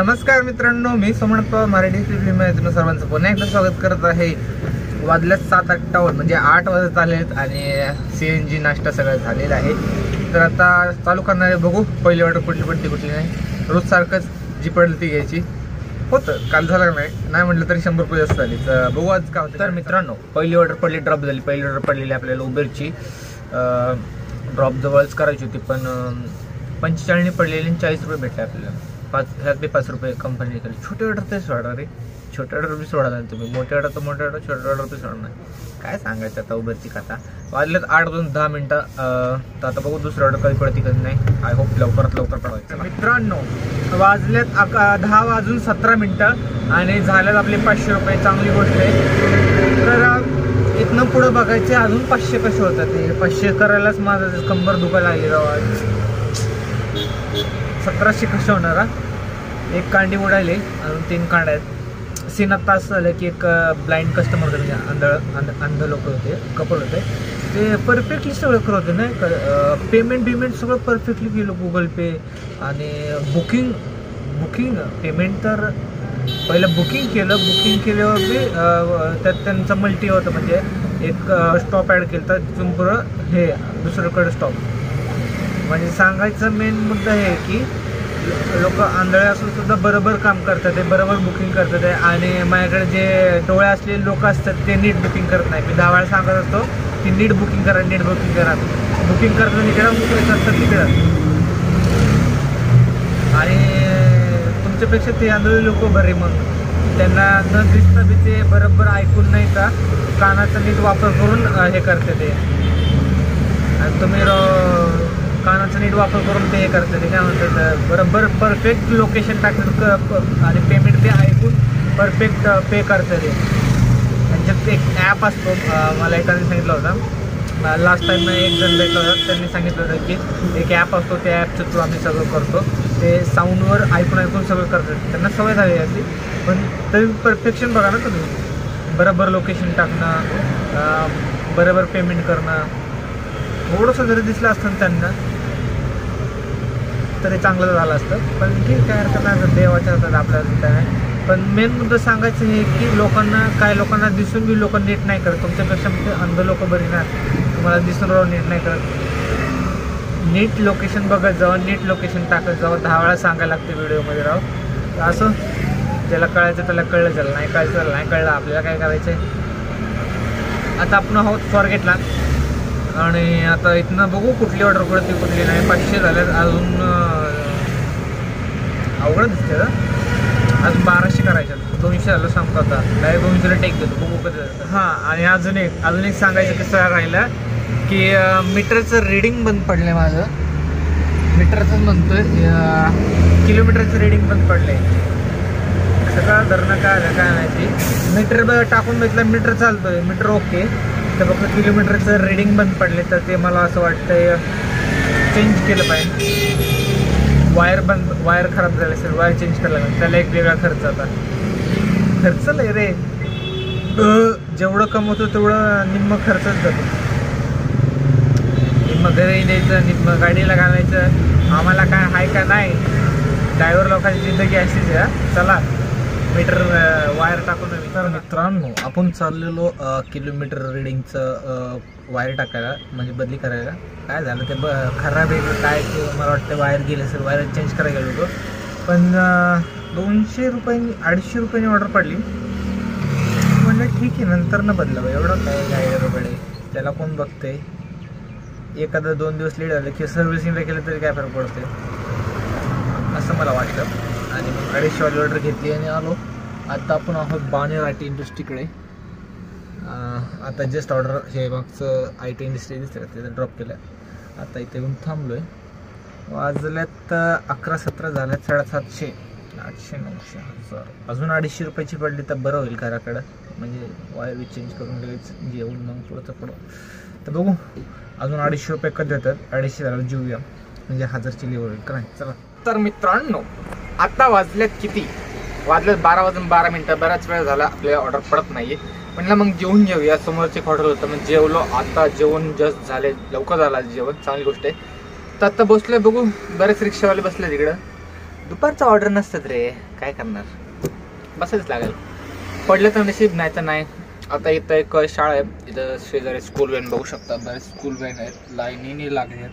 नमस्कार मित्रांनो, मी सोमनाथ पवार मराठी फिल्ममध्ये तुम्ही सर्वांचं पुन्हा एकदा स्वागत करत आहे। वाजल्यात 7:58 म्हणजे 8 वाजत आलेत आणि CNG नाश्ता सगळं झालेला आहे। तर आता चालू करणार आहे, बघू पहिली ऑर्डर कुठली पडते कुठली नाही। रोज सारखंच जी पडली ती घ्यायची होतं। काल झालं नाही म्हटलं तरी 100 रुपये जास्त झाली। बघू आज काय होतं। तर मित्रांनो, पहिली ऑर्डर पडली, ड्रॉप झाली। पहिली ऑर्डर पडलेली आपल्याला उबेरची, ड्रॉप जवळच करायची होती पण 45 पडलेली आणि 40 रुपये भेटले आपल्याला। 5 रुपये कंपनी केली। छोटे ऑर्डर ते सोडा रे, छोटे ऑर्डर बी सोडा नाही तुम्ही, मोठे ऑर्डर तर मोठे ऑर्डर, छोटे ऑर्डर ते सोडणार काय सांगायचं आता उबरची कथा। वाजलेत 8 वाजून 10 मिनिटं। तर आता बघू दुसरी ऑर्डर कधी पडते कधी नाही। आय होप लवकरात लवकर पडवायचं। मित्रांनो, वाजलेत 10 वाजून 17 मिनिटं आणि झाल्यात आपले 500 रुपये। चांगली गोष्ट आहे। तर इथनं पुढं बघायचे अजून 500 कसे होतात। ते 500 करायलाच माझं कंबर दुखायला लागली राव। 1700 कसे होणार? एक कांडी उडाली, अजून 3 कांड्या आहेत। सीन आत्ता असं झालं की एक ब्लाइंड कस्टमर होते, म्हणजे अंध लोक होते, कपल होते, ते परफेक्टली सगळं करत होते नाही। पेमेंट सगळं परफेक्टली केलं, गुगल पे आणि बुकिंग पेमेंट तर पहिलं बुकिंग केल्यावर बी त्यात त्यांचं मल्टी होतं, म्हणजे एक स्टॉप ॲड केलं तर तिथून पुढं हे दुसरीकडे स्टॉप। म्हणजे सांगायचं मेन मुद्दा हे की लोक आंधळे असून सुद्धा बरोबर काम करतात, ते बरोबर बुकिंग करतात आहे। आणि माझ्याकडे जे डोळे असलेले लोक असतात ते नीट बुकिंग करत नाही। मी 10 वेळा सांगत असतो की नीट बुकिंग करा, बुकिंग करताना इकडं बुकिंग करतात तिकडं। आणि तुमच्यापेक्षा ते आंधळे लोक बरे, मग त्यांना न दिसता बी ते बरोबर ऐकून नाही का कानाचा नीट वापर करून हे करते ते। आणि तुम्ही कानाचा नीट वापर करून ते हे करते ते, काय म्हणतात, बरोबर परफेक्ट लोकेशन टाकतात आणि पेमेंट ते ऐकून परफेक्ट पे करते ते। त्यांच्यात एक ॲप असतो, मला एकाने सांगितलं होता, लास्ट टाईम एक जण भेटला होता, त्यांनी सांगितलं होतं की एक ॲप असतो, त्या ॲपचं थ्रू आम्ही सगळं करतो। ते साऊंडवर ऐकून सगळं करतात, त्यांना सवय झाली असती, पण तरी परफेक्शन बघा ना तुम्ही। बरोबर लोकेशन टाकणं, बरोबर पेमेंट करणं, थोडंसं जरी दिसलं असतं त्यांना तरी चांगलं झालं असतं। पण ठीक आहे, हरकत नाही, देवाच्या हातात आपल्याला काय नाही। पण मेन मुद्दा सांगायचं हे की काही लोकांना दिसून बी लोक नीट नाही करत। तुमच्यापेक्षा ते अंध लोक बरी ना, तुम्हाला दिसून राहून नीट नाही करत। नीट लोकेशन बघत जावं, नीट लोकेशन टाकत जावं। 10 वेळा सांगायला लागते व्हिडिओमध्ये राव। असं ज्याला कळायचं त्याला कळलं, ज्याला नाही कळायचं त्याला नाही कळलं, आपल्याला काय करायचं आहे। आता आपण आहोत फॉरगेटला आणि आता इथनं बघू कुठली ऑर्डर पडते कुठली नाही। 500 झाल्यात, अजून अवघड दिसते ना। अजून 1200 करायच्यात, 200 झालं सांगतो आता, डायरेक्ट 200ला टेक देतो, बघू कसं। हां, आणि अजून एक सांगायचं कसं राहिलं की मीटरचं रीडिंग बंद पडलं आहे माझं। मीटरचंच म्हणतोय, किलोमीटरचं रीडिंग बंद पडलं आहे। सगळं धरणं काय माहिती। मीटर टाकून बघितलं, मीटर चालतोय, मीटर ओके, तर फक्त किलोमीटरचं रीडिंग बंद पडले। तर ते मला असं वाटतंय चेंज केलं पाहिजे। वायर खराब झाली असेल, वायर चेंज करायला लागेल, त्याला एक वेगळा खर्च। आता खर्च लय रे, जेवढं कमवतो तेवढं निम्म खर्चच जातो। निम्म घरी द्यायचं, निम्म गाडीला घालायचं। आम्हाला काय आहे का नाही, ड्रायव्हर लोकांची जिंदगी अशीच आहे। चला मीटर वायर टाकून। तर मित्रांनो, आपण चाललेलो किलोमीटर रिडिंगचं वायर टाकायला, म्हणजे बदली करायला। काय झालं ते खराब आहे काय ते, मला वाटतं वायर गेली असेल, वायर चेंज करायला गेलो होतो। पण 200 रुपयांनी 250 रुपयांनी ऑर्डर पडली। म्हणलं ठीक आहे, नंतर न बदलावं, एवढं काय रुपये त्याला कोण बघते। एखादा 2 दिवस लेट झालं की सर्व्हिसिंगला केलं तरी काय फरक पडते, असं मला वाटतं। आणि मग 250 वाली ऑर्डर घेतली आणि आलो। आता आपण आहोत बाणेर IT इंडस्ट्रीकडे। आता जस्ट ऑर्डर हे मागचं IT इंडस्ट्री दिसते, तिथं ड्रॉप केलं। आता इथे येऊन थांबलो आहे। वाजल्यात 11:17 झाल्यात, 750, 800, 900, 1000, अजून 250 रुपयाची पडली तर बरं होईल घराकडं, म्हणजे वायर चेंज करून लगेच घेऊन मग पुढं। तर बघू अजून 250 रुपये कधी देतात। 250 झालं जीवूया, म्हणजे 1000ची लेवर होईल का नाही। चला, तर मित्रांनो आता वाजल्यात किती? वाजल्यात 12 वाजून 12 मिनिटं। बराच वेळ झाला आपल्याला ऑर्डर पडत नाहीये, म्हणलं मग जेवून घेऊया। समोरचे हॉटेल होतं, मग जेवलो। आता जेवण जस्ट झाले, लवकर झालं जेवण, चांगली गोष्ट आहे। तर आता बसलोय, बघू बरेच रिक्षावाले बसले तिकडं। दुपारचं ऑर्डर नसतात रे, काय करणार, बसायच लागेल. पडलं तर नशीब, नाही तर नाही. आता इथं एक शाळा आहे, इथं शेजारी स्कूल व्हॅन बघू शकता, बरेच स्कूल व्हॅन आहेत, लाईनीने लागले आहेत,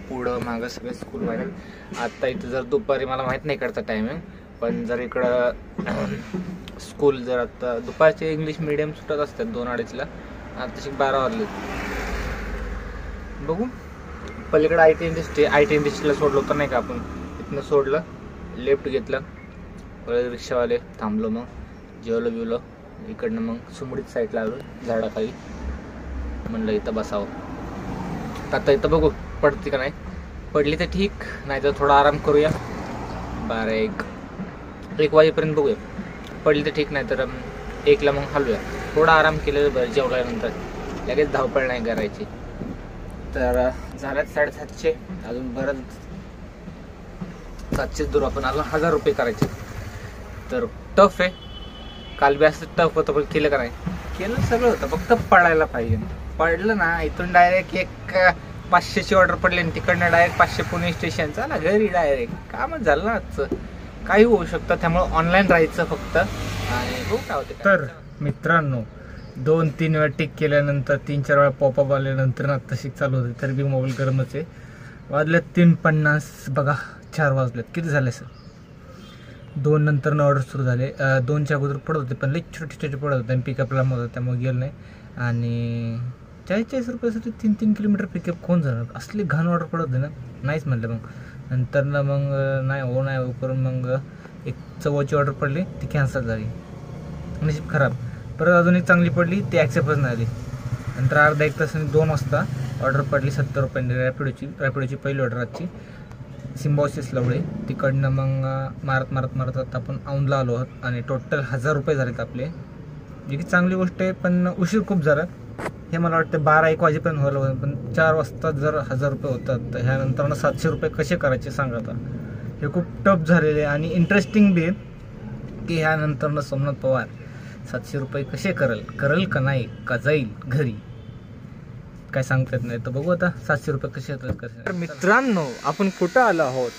पुढं मागं सगळे स्कूल व्हॅन आहेत. आता इथं जर दुपारी, मला माहीत नाही इकडचा टायमिंग, पण जर इकडं स्कूल जर आता दुपारचे इंग्लिश मिडियम सुटत असतात 2-2:30ला, आता तशी 12 वाजले. बघू पलीकडे IT इंडस्ट्रीला सोडलं होतं नाही का आपण, इथनं सोडलं, लेफ्ट घेतलं, परत रिक्षावाले थांबलो, मग जेवलं बिवलं, इकडनं मग सुमडीत साईडला आलो झाडाखाली, म्हणलं इथं बसावं. आता इथं बघू पडते का नाही, पडली तर ठीक, नाही तर थोडा आराम करूया. 12-1 वाजेपर्यंत बघूया, पडली तर ठीक, नाही तर 1ला मग हलूया. थोडा आराम केलेलं बरं, जेवल्यानंतर लगेच धावपळ नाही करायची. तर झाल्यात 750, अजून बरंच 700 दूर, आपण अजून 1000 रुपये करायचे. तर टफ आहे, काल बी असं टफ होतं, पण केलं का नाही, केलं सगळं होतं, फक्त पडायला पाहिजे. पडलं ना, इथून डायरेक्ट एक 500ची ऑर्डर पडली आणि तिकडनं डायरेक्ट 500 पुणे स्टेशन, चला घरी डायरेक्ट, कामच झालं ना आजचं. काही होऊ शकतं, त्यामुळे ऑनलाईन राहायचं फक्त, आणि बघू काय होते. तर मित्रांनो, 2-3 वेळा टिक केल्यानंतर, 3-4 वेळा पॉपअप आल्यानंतर आता शिक चालू होते, तरी बी मोबाईल गरमच आहे. वाजलेत 3:50, बघा 4 वाजलेत, किती झाले सर. 2 नंतर ऑर्डर सुरू झाले. 2च्या अगोदर पडत होते, पण लई छोटे पडत होते आणि पिकअपला मग त्यामुळे गेलं नाही. आणि 40 रुपयासाठी 3 किलोमीटर पिकअप कोण जाणार, असली घाण ऑर्डर पडत होते ना, नाहीच म्हणलं. मग नंतर ना मग नाही हो करून मग एक 14ची ऑर्डर पडली, ती कॅन्सल झाली, नशीब खराब. परत अजून एक चांगली पडली, ती ॲक्सेप्टच नाही आली. नंतर अर्धा 1 तासाने 2 वाजता ऑर्डर पडली 70 रुपयांनी, रॅपिडोची पहिली ऑर्डर आजची, सिम्बॉसिस लवळे. तिकडनं मग मारत आता आपण औंधला आलो आहोत, आणि टोटल 1000 रुपये झालेत आपले, जी की चांगली गोष्ट आहे. पण उशीर खूप झाला, हे मला वाटतं 12-1 वाजेपर्यंत व्हायला होतं, पण 4 वाजता जर 1000 रुपये होतात, तर ह्यानंतर 700 रुपये कसे करायचे सांगा आता. हे खूप टफ झालेले आणि इंटरेस्टिंग बी, की ह्यानंतर सोमनाथ पवार 700 रुपये कसे करल का नाही, का जाईल घरी, काय सांगता येत नाही. तर बघू आता 700 रुपये कसे येतात कसे. तर मित्रांनो, आपण कुठं आलो आहोत,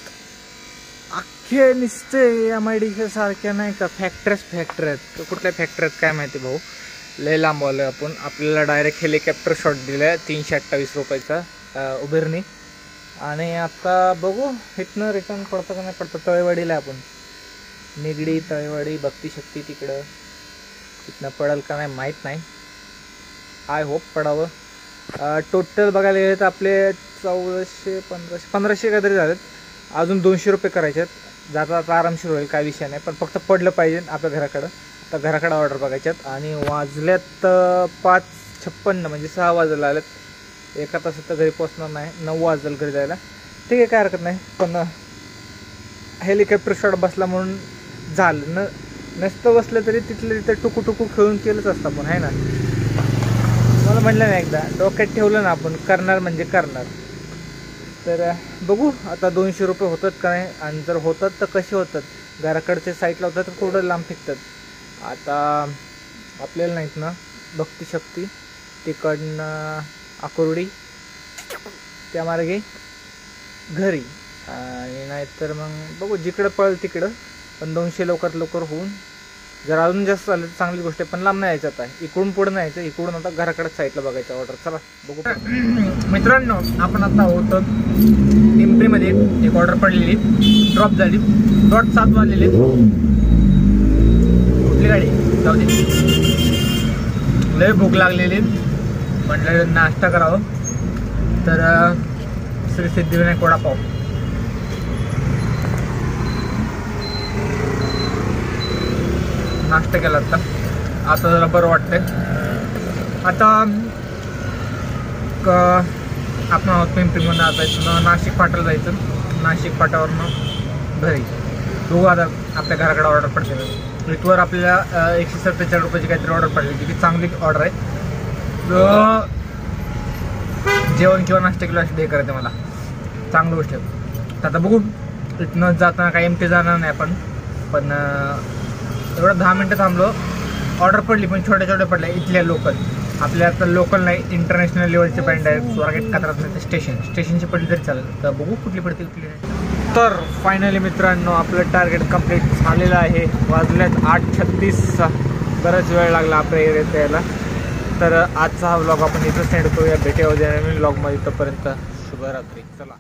अख्खे निसते MIDC सारख्या नाही का फॅक्टऱ्यात आहेत. कुठल्या फॅक्टऱ्यात काय माहिती भाऊ, लय लांब आलोय आपण. आपल्याला डायरेक्ट हेलिकॉप्टर शॉट दिलाय 328 रुपयाचा उबेरनी. आणि आता बघू इथनं रिटर्न पडतं का नाही पडतं. तळेवाडीला आपण, निगडी तळेवाडी भक्तिशक्ती तिकडं, तिथनं पडेल का नाही माहीत नाही, आय होप पडावं. टोटल बघायला गेले तर आपले 1400-1500 काहीतरी झालेत. अजून 200 रुपये करायचे आहेत, जाता जाता आरामशीर होईल, काय विषय नाही, पण फक्त पडलं पाहिजे आपल्या घराकडं. तर घराकडं ऑर्डर बघायच्यात. आणि वाजल्यात 5:56, म्हणजे 6 वाजायला आल्यात. 1 तासात तर घरी पोचणार नाही, 9 वाजलं घरी जायला. ठीक आहे, काय हरकत नाही, पण हेलिकॉप्टर शॉट बसला म्हणून झालं, नसतं बसलं तरी तिथं टुकू खेळून केलंच असतं आपण, आहे ना. मला म्हटलं ना एकदा, डोक्यात ठेवलं ना आपण, करणार म्हणजे करणार. तर बघू आता 200 रुपये होतात का नाही, आणि जर होतात तर कसे होतात. घराकडच्या साईडला होतात तर थोडं लांब फेकतात. आता आपल्याला नाहीत ना भक्तिशक्ती, तिकडनं आकुर्डी, त्या मार्गे घरी, आणि नाहीतर मग बघू जिकडं पळेल तिकडं. पण 200 लवकर होऊन, जर अजून जास्त झालं तर चांगली गोष्ट आहे, पण लांब नाही यायचं. आता इकडून पुढे नाही यायचं, इकडून आता घराकडेच साईडला बघायचं ऑर्डर. चला बघू. मित्रांनो, आपण आता होतो पिंपरीमध्ये, एक ऑर्डर पडलेली, ड्रॉप झाली, 7 वाजलेले. कुठली गाडी जाऊ दे, लय भूक लागलेली, म्हटलं नाश्ता करावं. तर श्री सिद्धिविनायक वडापाव, नाश्ता केला आता जरा बरं वाटतंय. आता आपण आहोत पिंपरीमधून, आता इथून नाशिक फाट्याला जायचं, नाशिक फाट्यावरनं घरी. बघू आता आपल्या घराकडे ऑर्डर पडते. इथवर आपल्याला 147 रुपयाची काहीतरी ऑर्डर पडली, ती चांगली ऑर्डर आहे. जेवण किंवा नाश्ता किलो अशी दे करायचं मला, चांगली गोष्ट आहे. आता बघू, इथनं जाताना काही एमटी जाणार नाही आपण, पण एवढं 10 मिनटं थांबलो. ऑर्डर पडली पण छोट्या पडल्या, इथल्या लोकल. आपल्या आता लोकल नाही, इंटरनॅशनल लेवलचे पॉईंट आहेत. स्वारगेट कात्रात नाही, स्टेशनची पडली तरी चालेल. तर बघू कुठली पडते कुठली नाही. तर फायनली मित्रांनो आपलं टार्गेट कंप्लीट झालेलं आहे. वाजल्यात 8:36. बराच वेळ लागला आपल्या एरियात यायला. तर आजचा हा व्लॉग आपण इथं सेंड करूया. भेटूया उद्या नवीन व्लॉगमध्ये. तोपर्यंत शुभरात्री. चला.